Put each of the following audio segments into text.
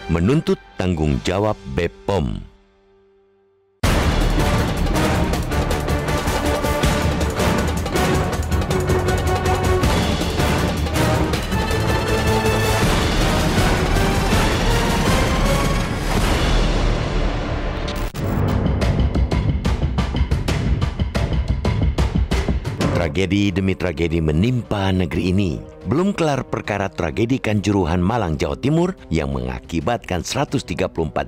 menuntut tanggung jawab BPOM. Tragedi demi tragedi menimpa negeri ini. Belum kelar perkara tragedi Kanjuruhan, Malang, Jawa Timur yang mengakibatkan 134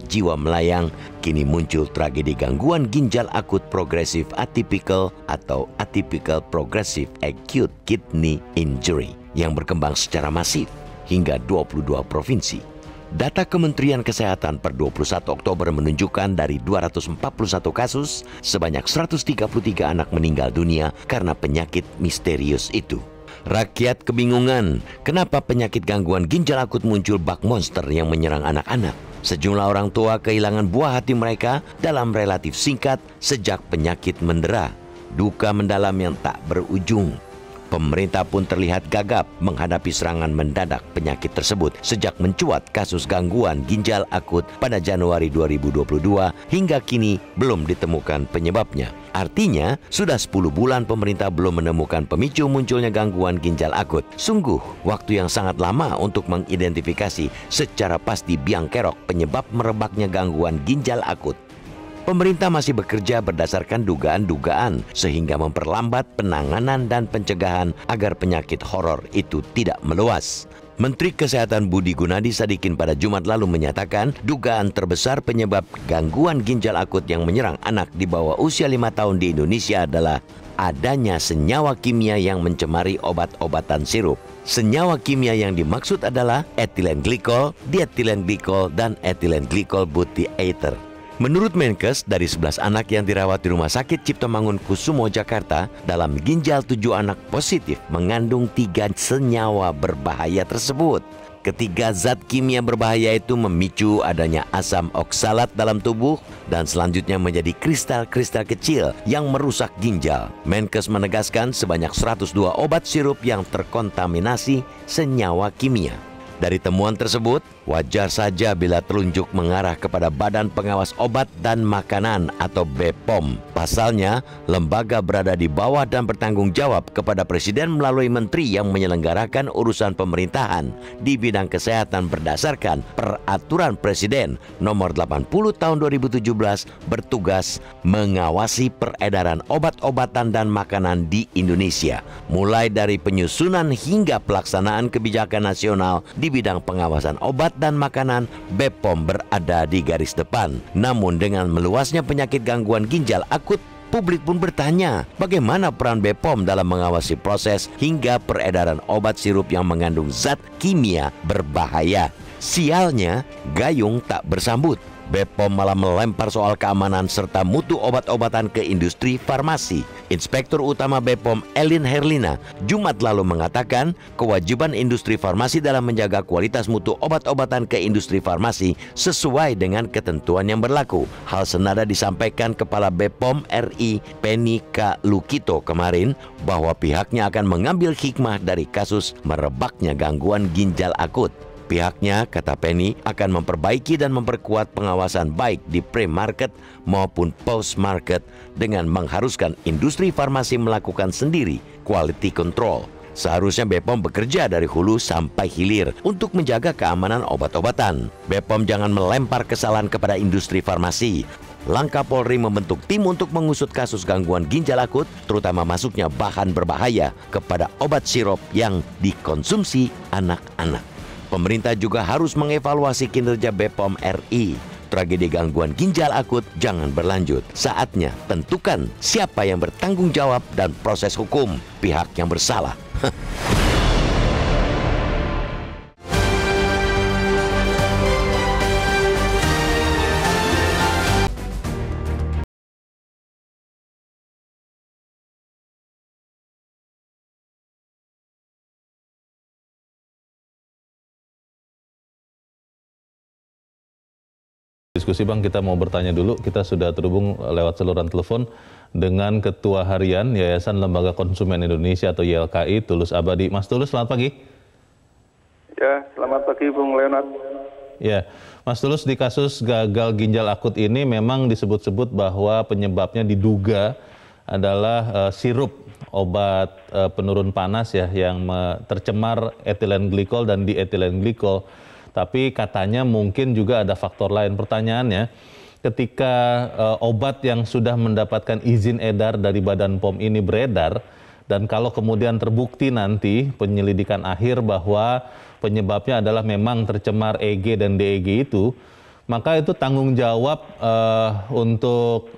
jiwa melayang, kini muncul tragedi gangguan ginjal akut progresif atypical atau atypical progressive acute kidney injury yang berkembang secara masif hingga 22 provinsi. Data Kementerian Kesehatan per 21 Oktober menunjukkan dari 241 kasus, sebanyak 133 anak meninggal dunia karena penyakit misterius itu. Rakyat kebingungan, kenapa penyakit gangguan ginjal akut muncul bak monster yang menyerang anak-anak? Sejumlah orang tua kehilangan buah hati mereka dalam relatif singkat sejak penyakit mendera. Duka mendalam yang tak berujung. Pemerintah pun terlihat gagap menghadapi serangan mendadak penyakit tersebut sejak mencuat kasus gangguan ginjal akut pada Januari 2022 hingga kini belum ditemukan penyebabnya. Artinya, sudah 10 bulan pemerintah belum menemukan pemicu munculnya gangguan ginjal akut. Sungguh, waktu yang sangat lama untuk mengidentifikasi secara pasti biang kerok penyebab merebaknya gangguan ginjal akut. Pemerintah masih bekerja berdasarkan dugaan-dugaan sehingga memperlambat penanganan dan pencegahan agar penyakit horor itu tidak meluas. Menteri Kesehatan Budi Gunadi Sadikin pada Jumat lalu menyatakan dugaan terbesar penyebab gangguan ginjal akut yang menyerang anak di bawah usia 5 tahun di Indonesia adalah adanya senyawa kimia yang mencemari obat-obatan sirup. Senyawa kimia yang dimaksud adalah etilen glikol, dietilen glikol, dan etilen glikol butylater. Menurut Menkes, dari 11 anak yang dirawat di Rumah Sakit Cipto Mangunkusumo, Jakarta, dalam ginjal 7 anak positif mengandung 3 senyawa berbahaya tersebut. Ketiga zat kimia berbahaya itu memicu adanya asam oksalat dalam tubuh dan selanjutnya menjadi kristal-kristal kecil yang merusak ginjal. Menkes menegaskan sebanyak 102 obat sirup yang terkontaminasi senyawa kimia. Dari temuan tersebut, wajar saja bila telunjuk mengarah kepada Badan Pengawas Obat dan Makanan atau BPOM. Pasalnya, lembaga berada di bawah dan bertanggung jawab kepada Presiden melalui menteri yang menyelenggarakan urusan pemerintahan di bidang kesehatan berdasarkan Peraturan Presiden Nomor 80 Tahun 2017 bertugas mengawasi peredaran obat-obatan dan makanan di Indonesia, mulai dari penyusunan hingga pelaksanaan kebijakan nasional di bidang pengawasan obat dan makanan. BPOM berada di garis depan. Namun dengan meluasnya penyakit gangguan ginjal akut, publik pun bertanya, bagaimana peran BPOM dalam mengawasi proses hingga peredaran obat sirup yang mengandung zat kimia berbahaya? Sialnya, gayung tak bersambut. BPOM malah melempar soal keamanan serta mutu obat-obatan ke industri farmasi. Inspektur Utama BPOM Elin Herlina Jumat lalu mengatakan kewajiban industri farmasi dalam menjaga kualitas mutu obat-obatan ke industri farmasi sesuai dengan ketentuan yang berlaku. Hal senada disampaikan Kepala BPOM RI Penny K. Lukito kemarin bahwa pihaknya akan mengambil hikmah dari kasus merebaknya gangguan ginjal akut. Pihaknya, kata Penny, akan memperbaiki dan memperkuat pengawasan baik di pre-market maupun post-market dengan mengharuskan industri farmasi melakukan sendiri quality control. Seharusnya BPOM bekerja dari hulu sampai hilir untuk menjaga keamanan obat-obatan. BPOM jangan melempar kesalahan kepada industri farmasi. Langkah Polri membentuk tim untuk mengusut kasus gangguan ginjal akut, terutama masuknya bahan berbahaya kepada obat sirup yang dikonsumsi anak-anak. Pemerintah juga harus mengevaluasi kinerja BPOM RI. Tragedi gangguan ginjal akut jangan berlanjut. Saatnya tentukan siapa yang bertanggung jawab dan proses hukum pihak yang bersalah. Diskusi Bang, kita mau bertanya dulu. Kita sudah terhubung lewat saluran telepon dengan Ketua Harian Yayasan Lembaga Konsumen Indonesia atau YLKI, Tulus Abadi. Mas Tulus, selamat pagi. Ya, selamat pagi Bung Leonard. Ya, Mas Tulus, di kasus gagal ginjal akut ini memang disebut-sebut bahwa penyebabnya diduga adalah sirup obat penurun panas ya yang tercemar etilen glikol dan dietilen glikol. Tapi katanya mungkin juga ada faktor lain. Pertanyaannya, ketika obat yang sudah mendapatkan izin edar dari Badan POM ini beredar, dan kalau kemudian terbukti nanti penyelidikan akhir bahwa penyebabnya adalah memang tercemar EG dan DEG itu, maka itu tanggung jawab untuk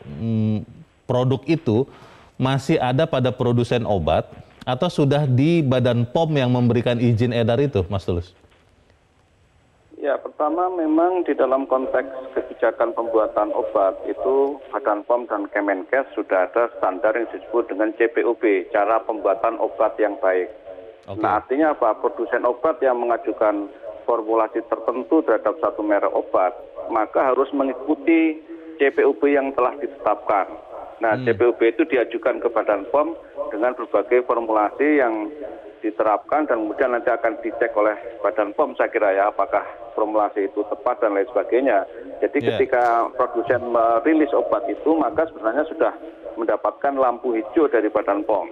produk itu masih ada pada produsen obat atau sudah di Badan POM yang memberikan izin edar itu, Mas Tulus? Ya, pertama memang di dalam konteks kebijakan pembuatan obat itu Badan POM dan Kemenkes sudah ada standar yang disebut dengan CPOB, cara pembuatan obat yang baik. Okay. Nah, artinya apa? Produsen obat yang mengajukan formulasi tertentu terhadap satu merek obat, maka harus mengikuti CPOB yang telah ditetapkan. Nah, CPOB itu diajukan ke Badan POM dengan berbagai formulasi yang diterapkan dan kemudian nanti akan dicek oleh Badan POM, saya kira ya, apakah formulasi itu tepat dan lain sebagainya. Jadi ketika produsen merilis obat itu, maka sebenarnya sudah mendapatkan lampu hijau dari Badan POM.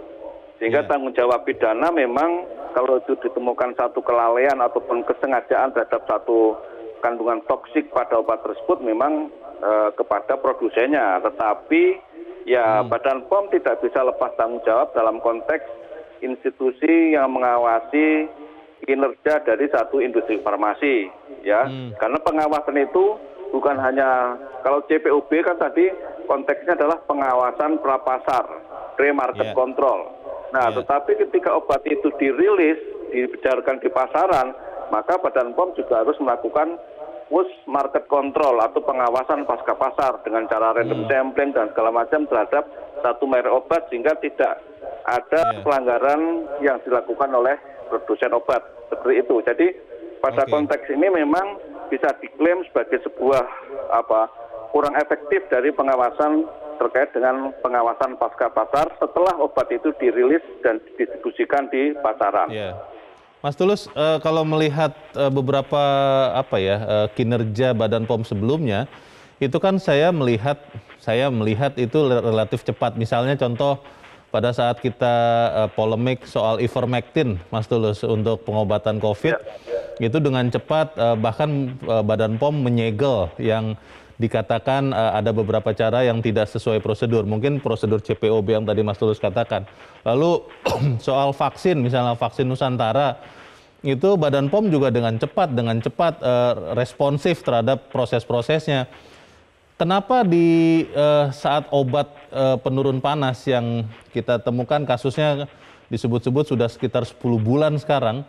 Sehingga tanggung jawab pidana memang kalau itu ditemukan satu kelalaian ataupun kesengajaan terhadap satu kandungan toksik pada obat tersebut memang kepada produsennya. Tetapi ya Badan POM tidak bisa lepas tanggung jawab dalam konteks institusi yang mengawasi kinerja dari satu industri farmasi, ya. Karena pengawasan itu bukan hanya, kalau CPOB kan tadi konteksnya adalah pengawasan prapasar, pre-market control. Nah, tetapi ketika obat itu dirilis, dibedarkan di pasaran, maka Badan POM juga harus melakukan post market control atau pengawasan pasca pasar dengan cara random sampling dan segala macam terhadap satu merek obat sehingga tidak ada pelanggaran yang dilakukan oleh produsen obat seperti itu. Jadi pada konteks ini memang bisa diklaim sebagai sebuah kurang efektif dari pengawasan terkait dengan pengawasan pasca pasar setelah obat itu dirilis dan didistribusikan di pasaran. Mas Tulus, kalau melihat beberapa kinerja Badan POM sebelumnya, itu kan saya melihat itu relatif cepat. Misalnya contoh pada saat kita polemik soal ivermectin, Mas Tulus, untuk pengobatan COVID, itu dengan cepat bahkan Badan POM menyegel yang dikatakan ada beberapa cara yang tidak sesuai prosedur. Mungkin prosedur CPOB yang tadi Mas Tulus katakan. Lalu soal vaksin, misalnya vaksin Nusantara, itu Badan POM juga dengan cepat responsif terhadap proses-prosesnya. Kenapa di saat obat penurun panas yang kita temukan kasusnya disebut-sebut sudah sekitar 10 bulan sekarang,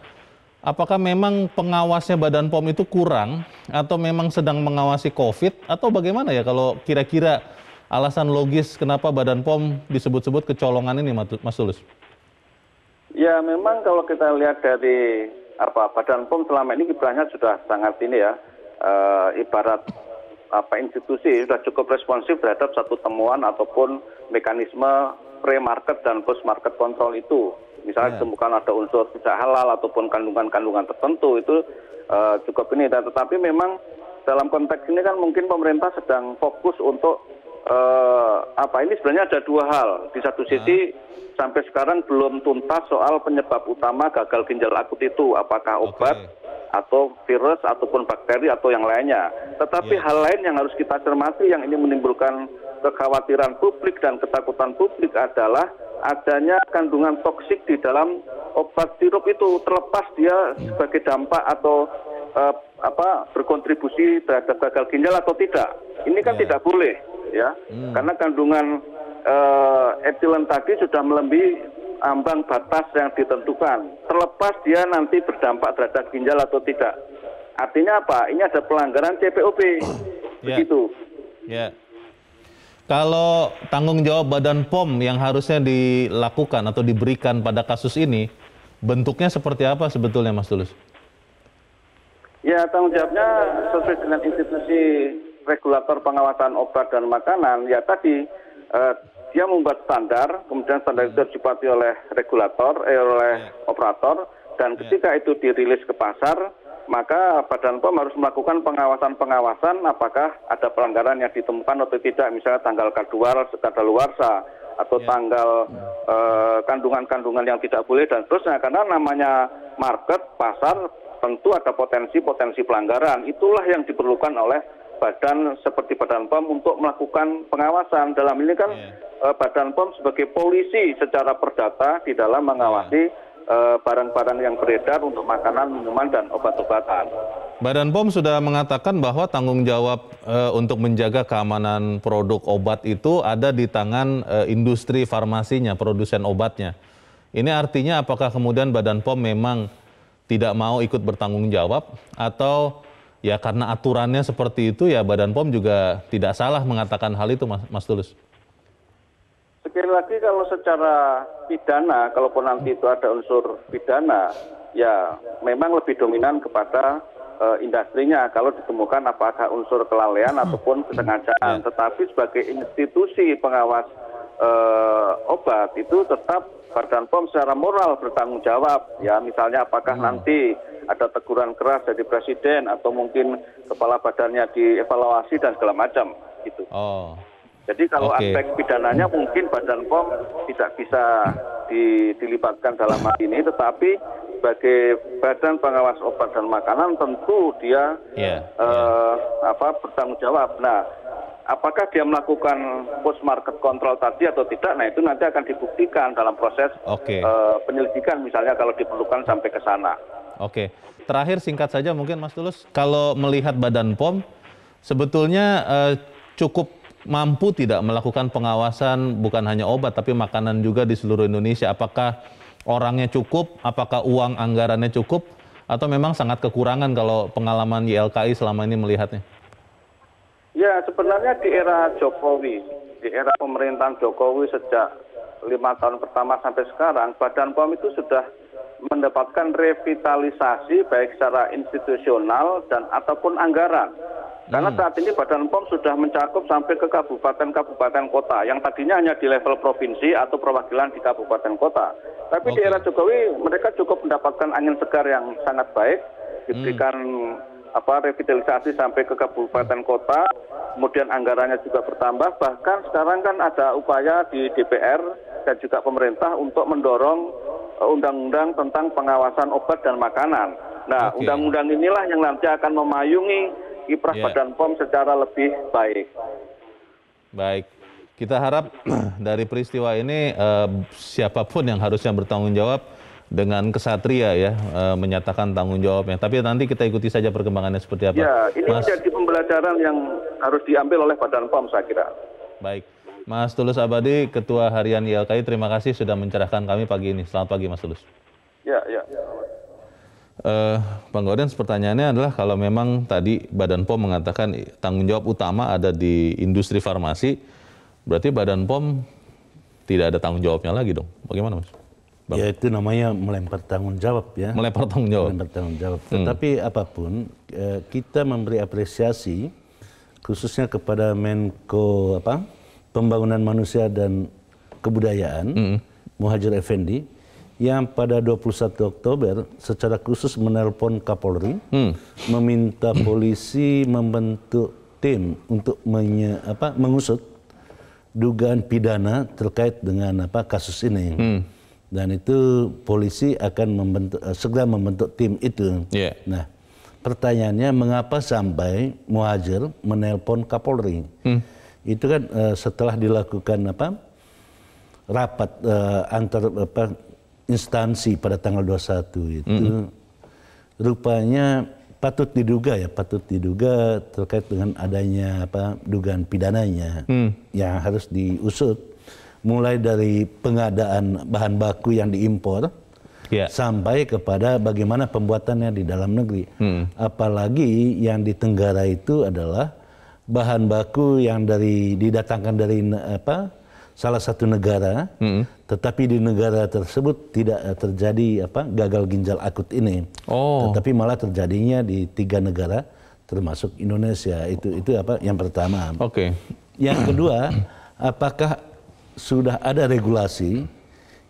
apakah memang pengawasnya Badan POM itu kurang atau memang sedang mengawasi COVID atau bagaimana ya kalau kira-kira alasan logis kenapa Badan POM disebut-sebut kecolongan ini, Mas Tulus? Ya, memang kalau kita lihat dari Badan POM selama ini kiprahnya sudah sangat ini ya, ibarat institusi sudah cukup responsif terhadap satu temuan ataupun mekanisme pre-market dan post-market control itu. Misalnya ditemukan ada unsur tidak halal ataupun kandungan-kandungan tertentu itu cukup ini. Tetapi memang dalam konteks ini kan mungkin pemerintah sedang fokus untuk ini sebenarnya ada dua hal. Di satu sisi sampai sekarang belum tuntas soal penyebab utama gagal ginjal akut itu, apakah obat atau virus ataupun bakteri atau yang lainnya. Tetapi hal lain yang harus kita cermati yang ini menimbulkan kekhawatiran publik dan ketakutan publik adalah adanya kandungan toksik di dalam obat sirup itu, terlepas dia sebagai dampak atau berkontribusi terhadap gagal ginjal atau tidak. Ini kan tidak boleh, ya, karena kandungan etilen tadi sudah melebihi ambang batas yang ditentukan, terlepas dia nanti berdampak terhadap ginjal atau tidak. Artinya apa? Ini ada pelanggaran CPOB, begitu. Kalau tanggung jawab Badan POM yang harusnya dilakukan atau diberikan pada kasus ini, bentuknya seperti apa sebetulnya, Mas Tulus? Ya, tanggung jawabnya sesuai dengan institusi regulator pengawasan obat dan makanan, ya tadi dia membuat standar, kemudian standar itu dipatuhi oleh regulator, oleh operator, dan ketika itu dirilis ke pasar, maka Badan POM harus melakukan pengawasan-pengawasan apakah ada pelanggaran yang ditemukan atau tidak, misalnya tanggal kadaluarsa atau tanggal kandungan-kandungan yang tidak boleh dan seterusnya. Karena namanya market, pasar, tentu ada potensi-potensi pelanggaran. Itulah yang diperlukan oleh badan seperti Badan POM untuk melakukan pengawasan. Dalam ini kan Badan POM sebagai polisi secara perdata di dalam mengawasi barang-barang yang beredar untuk makanan, minuman, dan obat-obatan. Badan POM sudah mengatakan bahwa tanggung jawab untuk menjaga keamanan produk obat itu ada di tangan industri farmasinya, produsen obatnya. Ini artinya apakah kemudian Badan POM memang tidak mau ikut bertanggung jawab, atau ya karena aturannya seperti itu ya Badan POM juga tidak salah mengatakan hal itu, Mas Tulus? Sekali lagi kalau secara pidana, kalaupun nanti itu ada unsur pidana, ya memang lebih dominan kepada industrinya kalau ditemukan apakah unsur kelalaian ataupun kesengajaan. Tetapi sebagai institusi pengawas obat itu tetap Badan POM secara moral bertanggung jawab. Ya misalnya apakah nanti ada teguran keras dari presiden atau mungkin kepala badannya dievaluasi dan segala macam gitu. Jadi kalau aspek pidananya mungkin Badan POM tidak bisa dilibatkan dalam hal ini, tetapi sebagai badan pengawas obat dan makanan tentu dia bertanggung jawab. Nah, apakah dia melakukan post market control tadi atau tidak? Nah, itu nanti akan dibuktikan dalam proses penyelidikan, misalnya kalau diperlukan sampai ke sana. Terakhir singkat saja mungkin Mas Tulus, kalau melihat Badan POM sebetulnya cukup mampu tidak melakukan pengawasan bukan hanya obat tapi makanan juga di seluruh Indonesia? Apakah orangnya cukup, apakah uang anggarannya cukup, atau memang sangat kekurangan kalau pengalaman YLKI selama ini melihatnya? Ya sebenarnya di era Jokowi, di era pemerintahan Jokowi sejak 5 tahun pertama sampai sekarang, Badan POM itu sudah mendapatkan revitalisasi baik secara institusional dan ataupun anggaran. Karena saat ini Badan POM sudah mencakup sampai ke kabupaten-kabupaten kota, yang tadinya hanya di level provinsi atau perwakilan di kabupaten kota. Tapi di era Jokowi mereka cukup mendapatkan angin segar yang sangat baik, diberikan revitalisasi sampai ke kabupaten kota, kemudian anggarannya juga bertambah. Bahkan sekarang kan ada upaya di DPR dan juga pemerintah untuk mendorong undang-undang tentang pengawasan obat dan makanan. Nah, undang-undang inilah yang nanti akan memayungi kiprah Badan POM secara lebih baik. Baik, kita harap dari peristiwa ini siapapun yang harusnya bertanggung jawab dengan kesatria ya menyatakan tanggung jawabnya. Tapi nanti kita ikuti saja perkembangannya seperti apa. Ya, ini menjadi pembelajaran yang harus diambil oleh Badan POM saya kira. Baik, Mas Tulus Abadi, Ketua Harian YLKI, terima kasih sudah mencerahkan kami pagi ini. Selamat pagi Mas Tulus. Ya. Bang Gaudens, pertanyaannya adalah kalau memang tadi Badan POM mengatakan tanggung jawab utama ada di industri farmasi, berarti Badan POM tidak ada tanggung jawabnya lagi dong? Bagaimana Mas? Ya itu namanya melempar tanggung jawab ya. Melempar tanggung jawab. Melempar tanggung jawab. Tetapi apapun kita memberi apresiasi khususnya kepada Menko Pembangunan Manusia dan Kebudayaan Muhadjir Effendi yang pada 21 Oktober secara khusus menelpon Kapolri meminta polisi membentuk tim untuk mengusut dugaan pidana terkait dengan kasus ini. Dan itu polisi akan segera membentuk tim itu. Nah, pertanyaannya mengapa sampai Muhadjir menelpon Kapolri? Itu kan setelah dilakukan rapat antar instansi pada tanggal 21 itu rupanya patut diduga terkait dengan adanya dugaan pidananya yang harus diusut, mulai dari pengadaan bahan baku yang diimpor sampai kepada bagaimana pembuatannya di dalam negeri. Apalagi yang di Tenggara itu adalah bahan baku yang didatangkan dari salah satu negara, tetapi di negara tersebut tidak terjadi gagal ginjal akut ini, tetapi malah terjadinya di 3 negara termasuk Indonesia. Itu yang pertama. Yang kedua, apakah sudah ada regulasi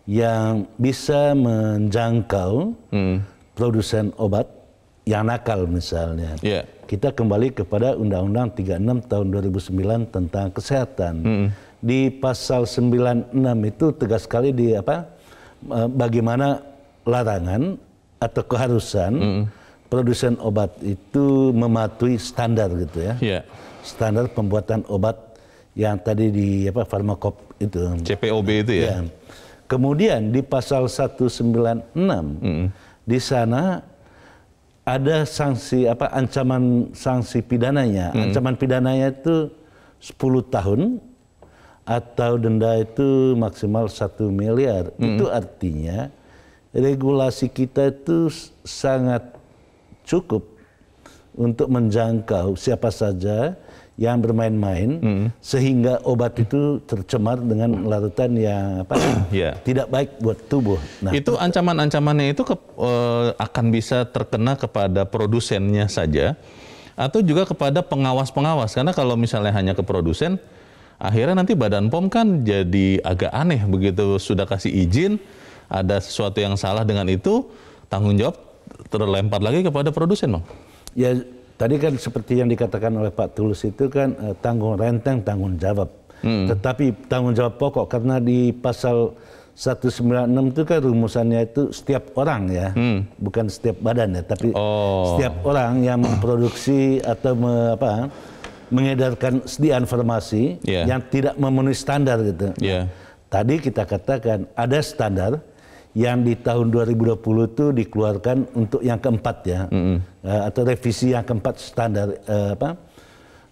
yang bisa menjangkau produsen obat yang nakal misalnya. Yeah. Kita kembali kepada Undang-Undang 36 tahun 2009 tentang kesehatan. Di pasal 96 itu tegas sekali di bagaimana larangan atau keharusan produsen obat itu mematuhi standar gitu ya. Yeah. Standar pembuatan obat yang tadi di Farmakop itu. CPOB itu ya. Kemudian di pasal 196 di sana ada sanksi ancaman sanksi pidananya. Ancaman pidananya itu 10 tahun atau denda itu maksimal 1 miliar. Itu artinya regulasi kita itu sangat cukup untuk menjangkau siapa saja yang bermain-main sehingga obat itu tercemar dengan larutan yang tidak baik buat tubuh. Nah, itu ancaman-ancamannya itu akan bisa terkena kepada produsennya saja atau juga kepada pengawas-pengawas, karena kalau misalnya hanya ke produsen, akhirnya nanti Badan POM kan jadi agak aneh begitu sudah kasih izin, ada sesuatu yang salah dengan itu, tanggung jawab terlempar lagi kepada produsen, Bang. Ya, tadi kan seperti yang dikatakan oleh Pak Tulus itu kan tanggung renteng, tanggung jawab. Tetapi tanggung jawab pokok karena di pasal 196 itu kan rumusannya itu setiap orang ya, bukan setiap badan ya, tapi setiap orang yang memproduksi atau mengedarkan informasi yang tidak memenuhi standar gitu. Tadi kita katakan ada standar yang di tahun 2020 itu dikeluarkan untuk yang keempat ya, atau revisi yang keempat standar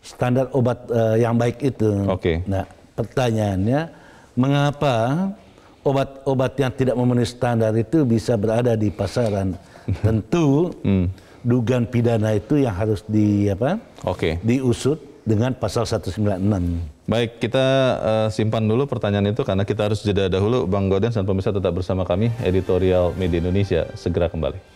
standar obat yang baik itu. Nah, pertanyaannya mengapa obat-obat yang tidak memenuhi standar itu bisa berada di pasaran? Tentu dugaan pidana itu yang harus diusut dengan pasal 196. Baik, kita simpan dulu pertanyaan itu karena kita harus jeda dahulu. Bang Gaudens dan pemirsa tetap bersama kami, Editorial Media Indonesia segera kembali.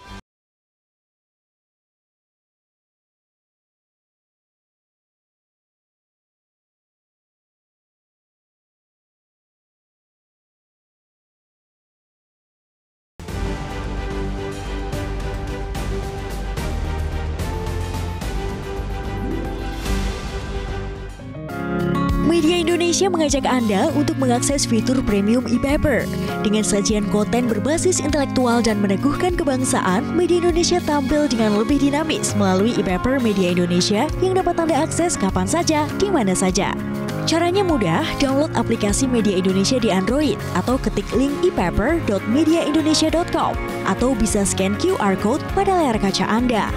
Media Indonesia mengajak Anda untuk mengakses fitur premium e-paper. Dengan sajian konten berbasis intelektual dan meneguhkan kebangsaan, Media Indonesia tampil dengan lebih dinamis melalui e-paper Media Indonesia yang dapat Anda akses kapan saja, di mana saja. Caranya mudah, download aplikasi Media Indonesia di Android atau ketik link e-paper.mediaindonesia.com atau bisa scan QR Code pada layar kaca Anda.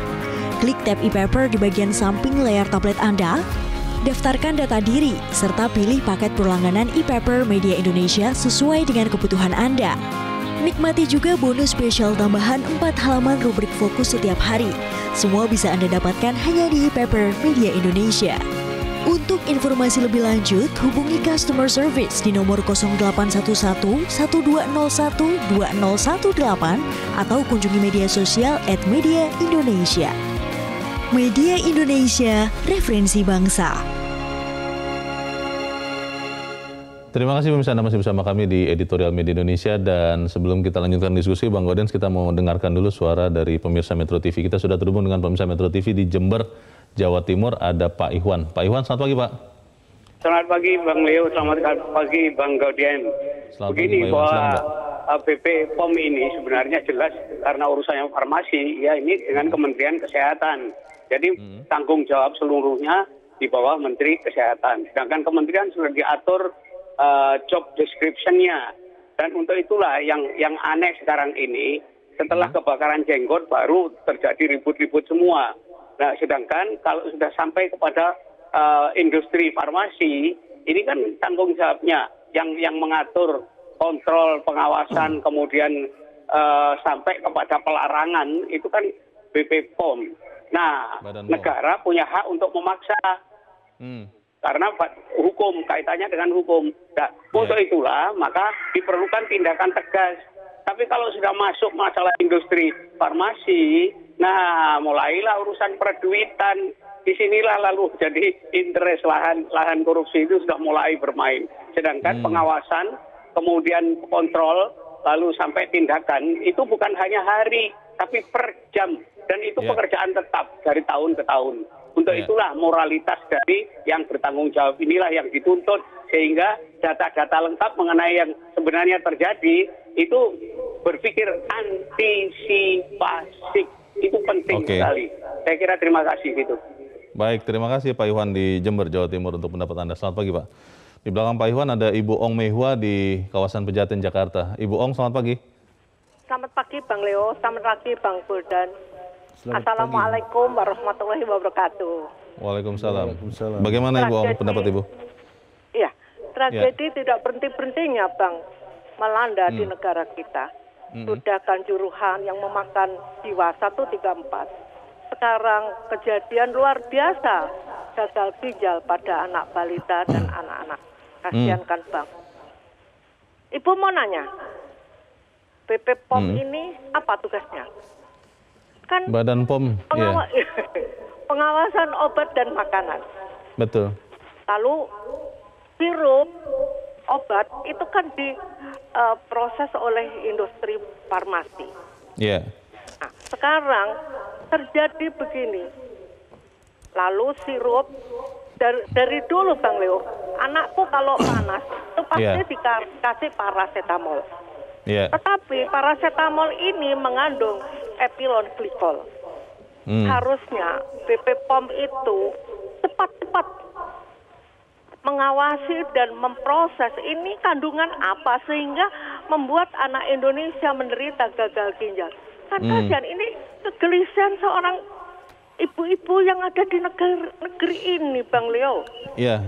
Klik tab e-paper di bagian samping layar tablet Anda, daftarkan data diri, serta pilih paket berlangganan e-paper Media Indonesia sesuai dengan kebutuhan Anda. Nikmati juga bonus spesial tambahan 4 halaman rubrik fokus setiap hari. Semua bisa Anda dapatkan hanya di e-paper Media Indonesia. Untuk informasi lebih lanjut, hubungi customer service di nomor 0811 1201 2018 atau kunjungi media sosial @Media Indonesia. Media Indonesia, referensi bangsa. Terima kasih pemirsa, Anda masih bersama kami di Editorial Media Indonesia, dan sebelum kita lanjutkan diskusi, Bang Gaudens, kita mau dengarkan dulu suara dari pemirsa Metro TV. Kita sudah terhubung dengan pemirsa Metro TV di Jember, Jawa Timur, ada Pak Ikhwan. Pak Ikhwan, selamat pagi Pak. Selamat pagi Bang Leo, selamat pagi Bang Gaudens. Begini bahwa BP POM ini sebenarnya jelas karena urusannya farmasi, ya ini dengan Kementerian Kesehatan. Jadi tanggung jawab seluruhnya di bawah Menteri Kesehatan. Sedangkan kementerian sudah diatur job description-nya. Dan untuk itulah yang aneh sekarang ini, setelah kebakaran jenggot baru terjadi ribut-ribut semua. Nah, sedangkan kalau sudah sampai kepada industri farmasi, ini kan tanggung jawabnya yang mengatur kontrol, pengawasan, kemudian sampai kepada pelarangan, itu kan BP POM. Nah, negara punya hak untuk memaksa. Karena hukum, kaitannya dengan hukum. Nah, untuk itulah maka diperlukan tindakan tegas. Tapi kalau sudah masuk masalah industri farmasi, nah mulailah urusan perduitan. Disinilah lalu jadi interest lahan korupsi itu sudah mulai bermain. Sedangkan pengawasan, kemudian kontrol, lalu sampai tindakan, itu bukan hanya hari, tapi per jam. Dan itu pekerjaan tetap dari tahun ke tahun. Untuk itulah moralitas dari yang bertanggung jawab inilah yang dituntut, sehingga data-data lengkap mengenai yang sebenarnya terjadi itu berpikir antisipasi. Itu penting sekali. Saya kira terima kasih gitu. Baik, terima kasih Pak Iwan di Jember, Jawa Timur untuk pendapat Anda. Selamat pagi Pak. Di belakang Pak Iwan ada Ibu Ong Mehua di kawasan Pejaten, Jakarta. Ibu Ong, selamat pagi. Selamat pagi Bang Leo, selamat pagi Bang Buldan. Assalamualaikum warahmatullahi wabarakatuh. Waalaikumsalam. Bagaimana Ibu Ong, pendapat Ibu? Iya, tragedi tidak berhenti-berhentinya Bang melanda di negara kita. Sudah Kanjuruhan yang memakan jiwa 134. Sekarang kejadian luar biasa, gagal ginjal pada anak balita dan anak-anak. Kasihan kan Bang. Ibu mau nanya, BP POM ini apa tugasnya? Kan Badan POM, pengawasan obat dan makanan. Betul. Lalu sirup obat itu kan diproses oleh industri farmasi. Iya. Nah, sekarang terjadi begini. Lalu sirup dari dulu Bang Leo, anakku kalau panas itu pasti dikasih paracetamol. Tetapi paracetamol ini mengandung ethylene glycol. Harusnya BP POM itu cepat-cepat mengawasi dan memproses ini kandungan apa sehingga membuat anak Indonesia menderita gagal ginjal. Kan kasihan, ini kegelisahan seorang ibu-ibu yang ada di negeri ini, Bang Leo. Iya.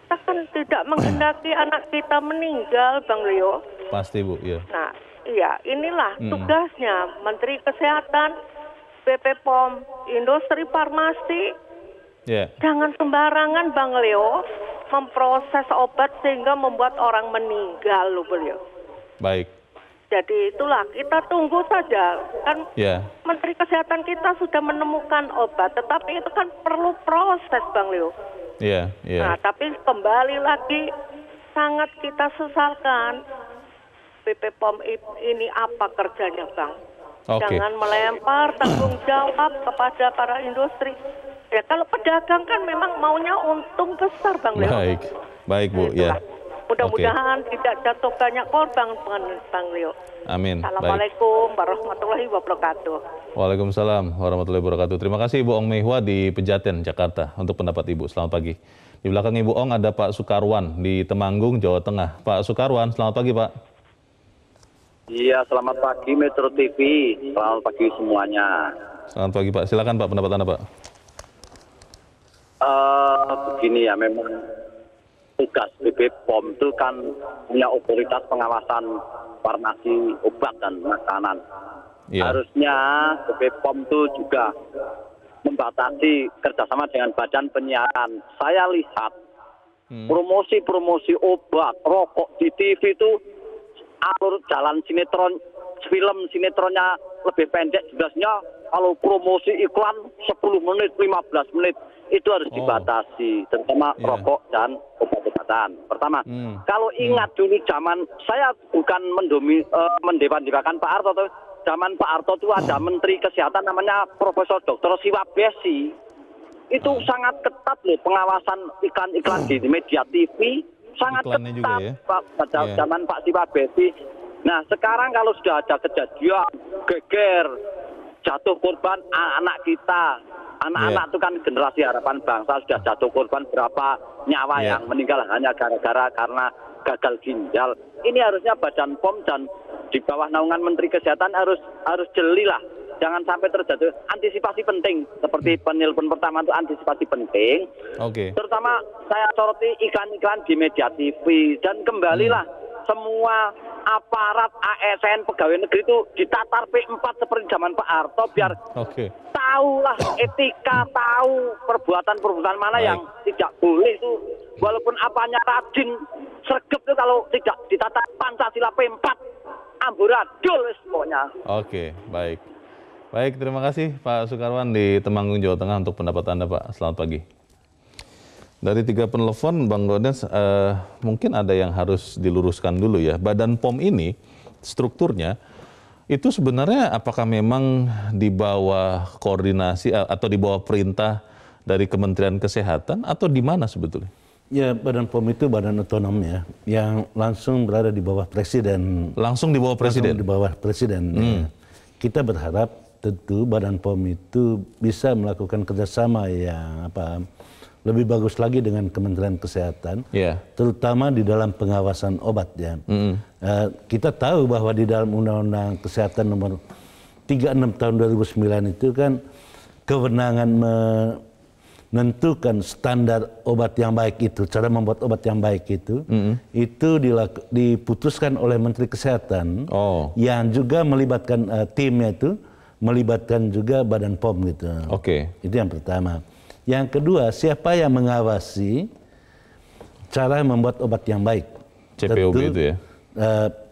Kita kan tidak menghendaki anak kita meninggal, Bang Leo. Pasti Bu, iya. Nah, iya, inilah tugasnya Menteri Kesehatan, BP POM, industri farmasi. Jangan sembarangan Bang Leo memproses obat sehingga membuat orang meninggal loh beliau. Baik. Jadi itulah kita tunggu saja kan Menteri Kesehatan kita sudah menemukan obat, tetapi itu kan perlu proses Bang Leo. Nah, tapi kembali lagi sangat kita sesalkan BP POM ini apa kerjanya Bang? Jangan melempar tanggung jawab kepada para industri. Ya kalau pedagang kan memang maunya untung besar Bang Leo. Baik Bu, Mudah-mudahan tidak jatuh banyak korban Bang Leo. Amin. Assalamualaikum warahmatullahi wabarakatuh. Waalaikumsalam warahmatullahi wabarakatuh. Terima kasih Ibu Ong Mehua di Pejaten, Jakarta untuk pendapat Ibu. Selamat pagi. Di belakang Ibu Ong ada Pak Sukarwan di Temanggung, Jawa Tengah. Pak Sukarwan, selamat pagi Pak. Iya, selamat pagi Metro TV. Selamat pagi semuanya. Selamat pagi Pak. Silakan Pak, pendapat Anda Pak. Begini ya, memang tugas BP POM itu kan punya otoritas pengawasan farmasi obat dan makanan. Harusnya BP POM itu juga membatasi kerjasama dengan badan penyiaran. Saya lihat promosi-promosi obat, rokok di TV itu alur jalan sinetron, film sinetronnya lebih pendek jelasnya. Kalau promosi iklan 10 menit, 15 menit itu harus dibatasi, terutama rokok dan obat-obatan. Pertama, kalau ingat dulu zaman, saya bukan mendewa-dewakan Pak Harto, zaman Pak Harto itu ada Menteri Kesehatan namanya Profesor Dr. Siwa Besi. Itu sangat ketat loh pengawasan iklan-iklan di media TV, sangat iklannya ketat juga, pada zaman Pak Siwa Besi. Nah sekarang kalau sudah ada kejadian geger, jatuh korban anak kita. Anak-anak itu kan generasi harapan bangsa, sudah jatuh korban berapa nyawa yang meninggal hanya gara-gara karena gagal ginjal. Ini harusnya Badan POM dan di bawah naungan Menteri Kesehatan harus jeli lah. Jangan sampai terjadi, antisipasi penting. Seperti penelpon pertama itu antisipasi penting. Terutama saya soroti iklan-iklan di media TV. Dan kembalilah semua aparat ASN pegawai negeri itu ditatar P4 seperti zaman Pak Harto biar tahulah etika, tahu perbuatan-perbuatan mana yang tidak boleh itu. Walaupun apanya rajin, sregep itu kalau tidak ditata Pancasila P4 amburadul pokoknya. Baik. Baik, terima kasih Pak Sukarwan di Temanggung, Jawa Tengah untuk pendapat Anda Pak. Selamat pagi. Dari 3 penelpon, Bang Gaudens, mungkin ada yang harus diluruskan dulu ya. Badan POM ini strukturnya Itu sebenarnya apakah memang di bawah koordinasi atau di bawah perintah dari Kementerian Kesehatan atau di mana sebetulnya? Ya, Badan POM itu badan otonom ya, yang langsung berada di bawah Presiden. Langsung di bawah Presiden? Langsung di bawah Presiden. Ya. Kita berharap tentu Badan POM itu bisa melakukan kerjasama yang lebih bagus lagi dengan Kementerian Kesehatan, terutama di dalam pengawasan obat ya. Kita tahu bahwa di dalam Undang-Undang Kesehatan nomor 36 tahun 2009 itu kan kewenangan menentukan standar obat yang baik itu, cara membuat obat yang baik itu diputuskan oleh Menteri Kesehatan, yang juga melibatkan timnya itu, melibatkan juga Badan POM gitu. Itu yang pertama. Yang kedua, siapa yang mengawasi cara membuat obat yang baik? CPOB itu ya?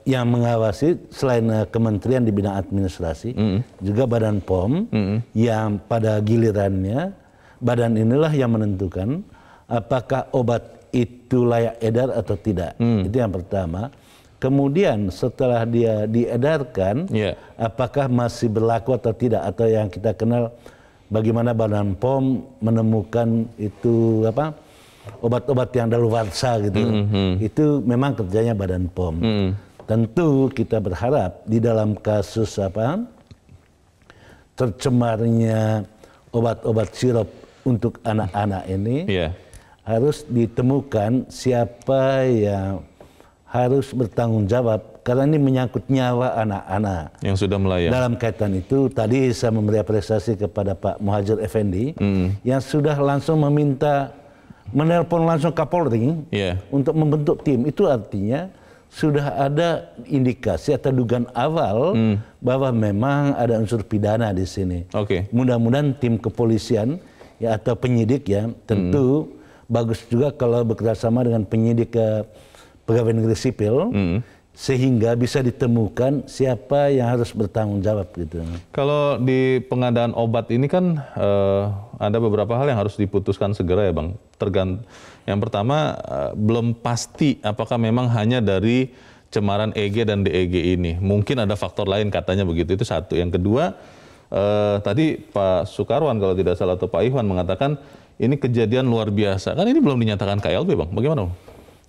Yang mengawasi selain kementerian di bidang administrasi, juga Badan POM, yang pada gilirannya badan inilah yang menentukan apakah obat itu layak edar atau tidak. Itu yang pertama. Kemudian setelah dia diedarkan, apakah masih berlaku atau tidak, atau yang kita kenal bagaimana Badan POM menemukan itu obat-obat yang daluarsa gitu. Itu memang kerjanya Badan POM. Tentu kita berharap di dalam kasus tercemarnya obat-obat sirup untuk anak-anak ini, harus ditemukan siapa yang harus bertanggung jawab, karena ini menyangkut nyawa anak-anak yang sudah melayang. Dalam kaitan itu tadi saya memberi apresiasi kepada Pak Muhadjir Effendi yang sudah langsung menelpon langsung Kapolri untuk membentuk tim. Itu artinya sudah ada indikasi atau dugaan awal bahwa memang ada unsur pidana di sini. Mudah-mudahan tim kepolisian ya atau penyidik ya, tentu bagus juga kalau bekerjasama dengan penyidik pegawai negeri sipil, sehingga bisa ditemukan siapa yang harus bertanggung jawab gitu. Kalau di pengadaan obat ini kan ada beberapa hal yang harus diputuskan segera ya Bang. Yang pertama, belum pasti apakah memang hanya dari cemaran EG dan DEG ini. Mungkin ada faktor lain katanya begitu, itu satu. Yang kedua, tadi Pak Soekarwan kalau tidak salah atau Pak Iwan mengatakan ini kejadian luar biasa. Kan ini belum dinyatakan KLB Bang, bagaimana Bang?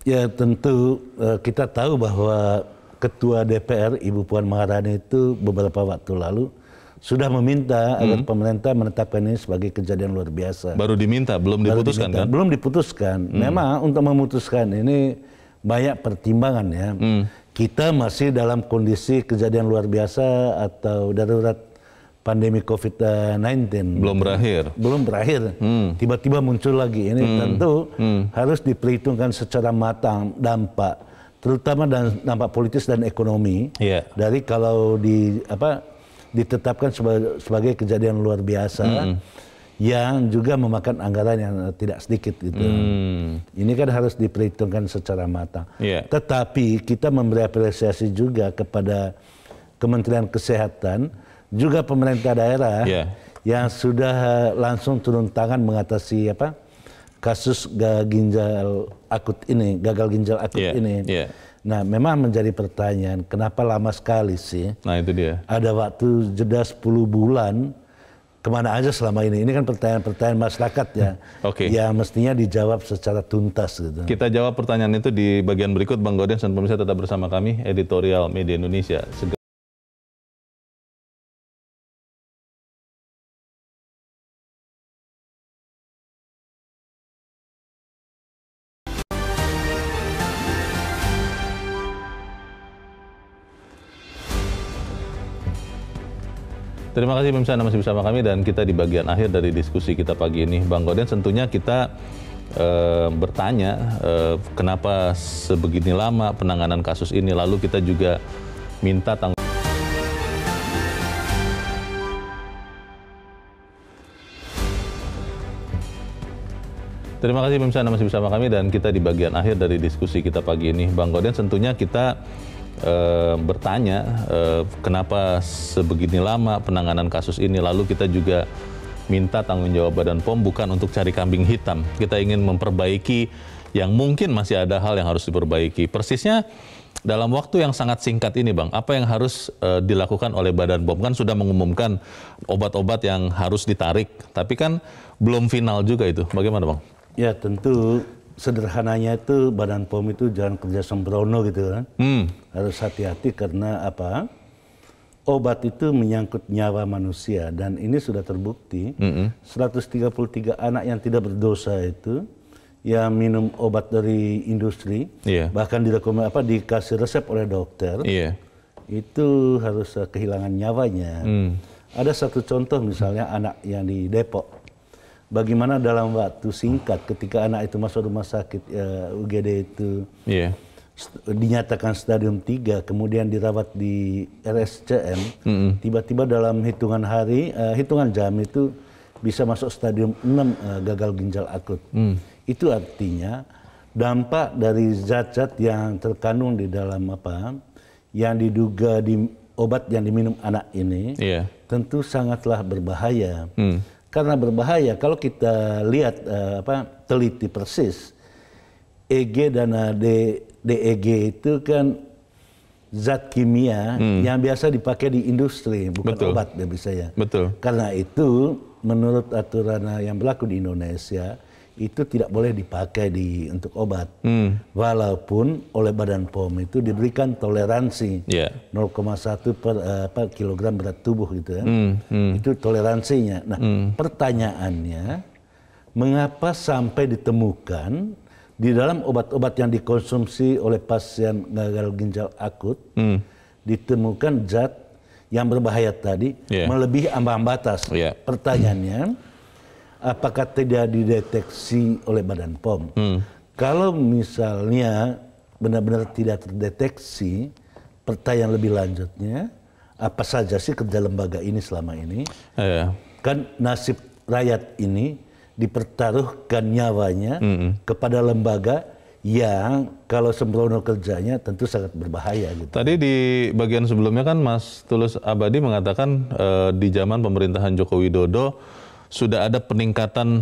Ya tentu kita tahu bahwa Ketua DPR Ibu Puan Maharani itu beberapa waktu lalu sudah meminta agar pemerintah menetapkan ini sebagai kejadian luar biasa. Baru diminta, belum diputuskan kan? Belum diputuskan. Memang untuk memutuskan ini banyak pertimbangan ya. Kita masih dalam kondisi kejadian luar biasa atau darurat pandemi COVID-19. Belum berakhir. Tiba-tiba muncul lagi. Ini tentu harus diperhitungkan secara matang dampak, terutama dampak politis dan ekonomi. Dari kalau ditetapkan sebagai kejadian luar biasa yang juga memakan anggaran yang tidak sedikit gitu. Ini kan harus diperhitungkan secara matang. Tetapi kita memberi apresiasi juga kepada Kementerian Kesehatan, juga pemerintah daerah yang sudah langsung turun tangan mengatasi kasus gagal ginjal akut ini. Nah, memang menjadi pertanyaan, kenapa lama sekali sih? Nah, itu dia. Ada waktu jeda 10 bulan, kemana aja selama ini? Ini kan pertanyaan-pertanyaan masyarakat ya, yang mestinya dijawab secara tuntas gitu. Kita jawab pertanyaan itu di bagian berikut, Bang Gaudens dan pemirsa tetap bersama kami, Editorial Media Indonesia. Terima kasih pemirsa Anda masih bersama kami dan kita di bagian akhir dari diskusi kita pagi ini. Bang Gaudens, tentunya kita bertanya kenapa sebegini lama penanganan kasus ini, lalu kita juga minta tanggung. Terima kasih pemirsa Anda masih bersama kami dan kita di bagian akhir dari diskusi kita pagi ini. Bang Gaudens, tentunya kita bertanya kenapa sebegini lama penanganan kasus ini, lalu kita juga minta tanggung jawab Badan POM bukan untuk cari kambing hitam. Kita ingin memperbaiki yang mungkin masih ada hal yang harus diperbaiki. Persisnya Dalam waktu yang sangat singkat ini Bang, apa yang harus dilakukan oleh Badan POM? Kan sudah mengumumkan obat-obat yang harus ditarik, tapi kan belum final juga itu. Bagaimana Bang? Ya tentu sederhananya itu Badan POM itu jangan kerja sembrono gitu kan. Harus hati-hati karena apa? Obat itu menyangkut nyawa manusia dan ini sudah terbukti. 133 anak yang tidak berdosa itu yang minum obat dari industri, bahkan dikasih resep oleh dokter, itu harus kehilangan nyawanya. Ada satu contoh misalnya anak yang di Depok, bagaimana dalam waktu singkat ketika anak itu masuk rumah sakit UGD itu dinyatakan stadium 3, kemudian dirawat di RSCM, tiba-tiba dalam hitungan jam itu bisa masuk stadium 6 gagal ginjal akut. Itu artinya dampak dari zat-zat yang terkandung di dalam yang diduga di obat yang diminum anak ini tentu sangatlah berbahaya. Karena berbahaya kalau kita lihat teliti persis EG dan DEG itu kan zat kimia yang biasa dipakai di industri, bukan obat biasanya. Karena itu menurut aturan yang berlaku di Indonesia itu tidak boleh dipakai untuk obat, walaupun oleh Badan POM itu diberikan toleransi 0,1 per kilogram berat tubuh gitu ya. Itu toleransinya. Nah, pertanyaannya, mengapa sampai ditemukan di dalam obat-obat yang dikonsumsi oleh pasien gagal ginjal akut ditemukan zat yang berbahaya tadi melebihi ambang batas? Pertanyaannya, apakah tidak dideteksi oleh Badan POM? Kalau misalnya benar-benar tidak terdeteksi, pertanyaan lebih lanjutnya, apa saja sih kerja lembaga ini selama ini? Kan nasib rakyat ini dipertaruhkan nyawanya kepada lembaga yang kalau sembrono kerjanya tentu sangat berbahaya. Gitu. Tadi di bagian sebelumnya kan Mas Tulus Abadi mengatakan di zaman pemerintahan Joko Widodo sudah ada peningkatan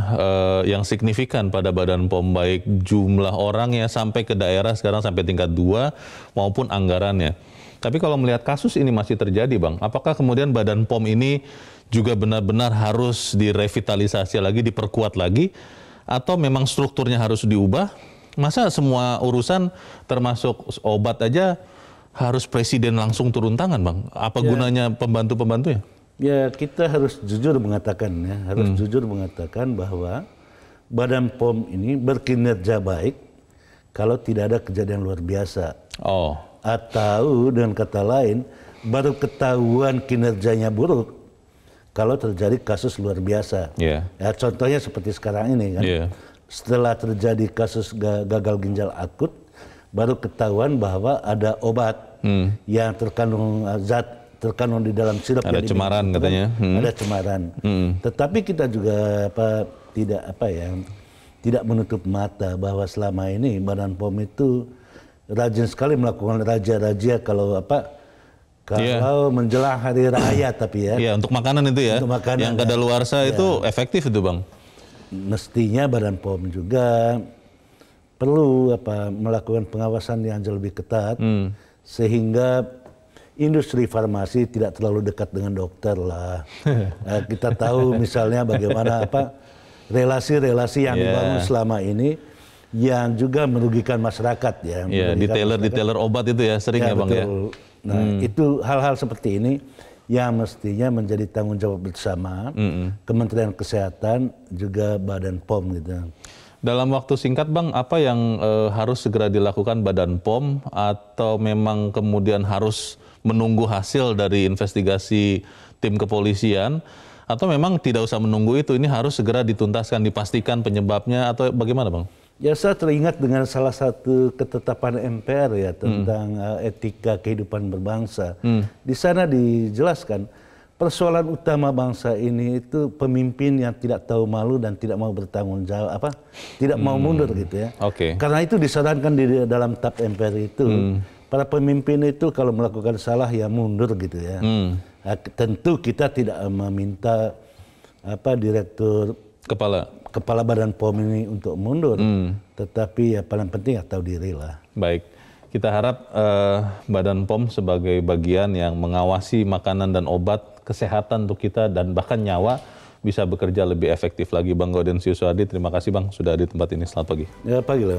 yang signifikan pada Badan POM, baik jumlah orangnya sampai ke daerah sekarang sampai tingkat 2 maupun anggarannya. Tapi kalau melihat kasus ini masih terjadi Bang, apakah kemudian Badan POM ini juga benar-benar harus direvitalisasi lagi, diperkuat lagi, atau memang strukturnya harus diubah? Masa semua urusan termasuk obat aja harus presiden langsung turun tangan Bang? Apa gunanya pembantu-pembantunya? Ya kita harus jujur mengatakan jujur mengatakan bahwa Badan POM ini berkinerja baik kalau tidak ada kejadian luar biasa. Atau dengan kata lain baru ketahuan kinerjanya buruk kalau terjadi kasus luar biasa. Ya, contohnya seperti sekarang ini kan. Setelah terjadi kasus gagal ginjal akut baru ketahuan bahwa ada obat yang terkandung zat terkandung di dalam sirup, ada cemaran katanya. Ada cemaran. Tetapi kita juga tidak menutup mata bahwa selama ini Badan POM itu rajin sekali melakukan razia-razia kalau menjelang hari raya tapi untuk makanan itu ya. Untuk makanan, yang kadaluarsa itu efektif itu Bang. Mestinya Badan POM juga perlu melakukan pengawasan yang jauh lebih ketat sehingga industri farmasi tidak terlalu dekat dengan dokter lah. Kita tahu misalnya bagaimana relasi-relasi yang dibangun selama ini yang juga merugikan masyarakat ya. Detailer obat itu ya sering ya Bang ya. Nah itu hal-hal seperti ini yang mestinya menjadi tanggung jawab bersama Kementerian Kesehatan juga Badan POM gitu. Dalam waktu singkat Bang, apa yang harus segera dilakukan Badan POM atau memang kemudian harus menunggu hasil dari investigasi tim kepolisian atau memang tidak usah menunggu itu, ini harus segera dituntaskan, dipastikan penyebabnya atau bagaimana Bang? Ya saya teringat dengan salah satu ketetapan MPR ya tentang etika kehidupan berbangsa. Di sana dijelaskan persoalan utama bangsa ini itu pemimpin yang tidak tahu malu dan tidak mau bertanggung jawab, tidak mau mundur gitu ya. Karena itu disarankan di dalam TAP MPR itu para pemimpin itu kalau melakukan salah ya mundur gitu ya. Tentu kita tidak meminta direktur kepala Badan POM ini untuk mundur, tetapi ya paling penting tahu diri lah. Baik. Kita harap Badan POM sebagai bagian yang mengawasi makanan dan obat, kesehatan untuk kita dan bahkan nyawa bisa bekerja lebih efektif lagi. Bang Gaudensius Suhardi, terima kasih Bang sudah di tempat ini. Selamat pagi. Ya, pagi Leo.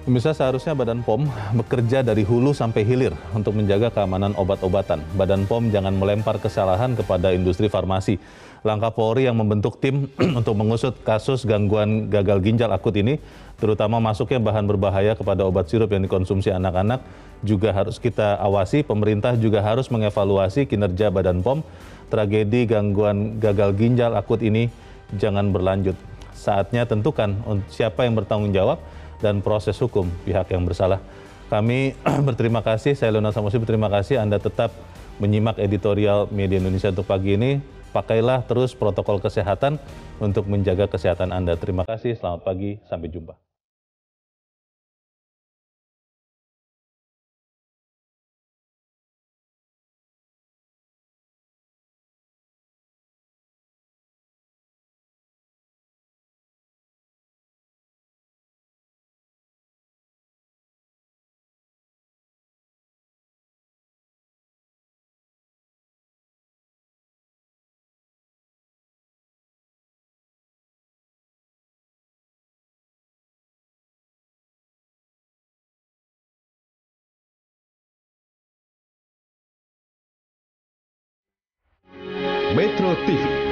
Pemirsa, seharusnya Badan POM bekerja dari hulu sampai hilir untuk menjaga keamanan obat-obatan. Badan POM jangan melempar kesalahan kepada industri farmasi. Langkah Polri yang membentuk tim untuk mengusut kasus gangguan gagal ginjal akut ini, terutama masuknya bahan berbahaya kepada obat sirup yang dikonsumsi anak-anak, juga harus kita awasi. Pemerintah juga harus mengevaluasi kinerja Badan POM. Tragedi gangguan gagal ginjal akut ini jangan berlanjut. Saatnya tentukan siapa yang bertanggung jawab dan proses hukum pihak yang bersalah. Kami berterima kasih, saya Leonard Samusi berterima kasih Anda tetap menyimak editorial Media Indonesia untuk pagi ini. Pakailah terus protokol kesehatan untuk menjaga kesehatan Anda. Terima kasih, selamat pagi, sampai jumpa. Metro TV